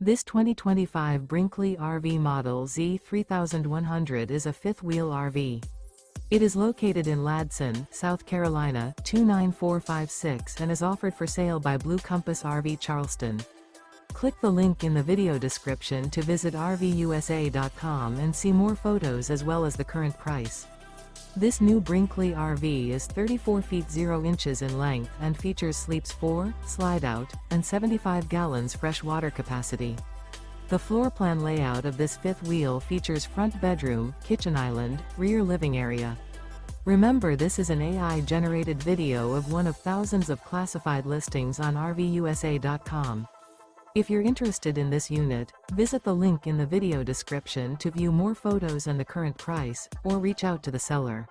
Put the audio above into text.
This 2025 Brinkley RV Model Z 3100 is a fifth-wheel RV. It is located in Ladson, South Carolina, 29456 and is offered for sale by Blue Compass RV Charleston. Click the link in the video description to visit RVUSA.com and see more photos as well as the current price. This new Brinkley RV is 34 feet 0 inches in length and features sleeps 4, slide-out, and 75 gallons fresh water capacity. The floor plan layout of this fifth wheel features front bedroom, kitchen island, rear living area. Remember, this is an AI-generated video of one of thousands of classified listings on RVUSA.com. If you're interested in this unit, visit the link in the video description to view more photos and the current price, or reach out to the seller.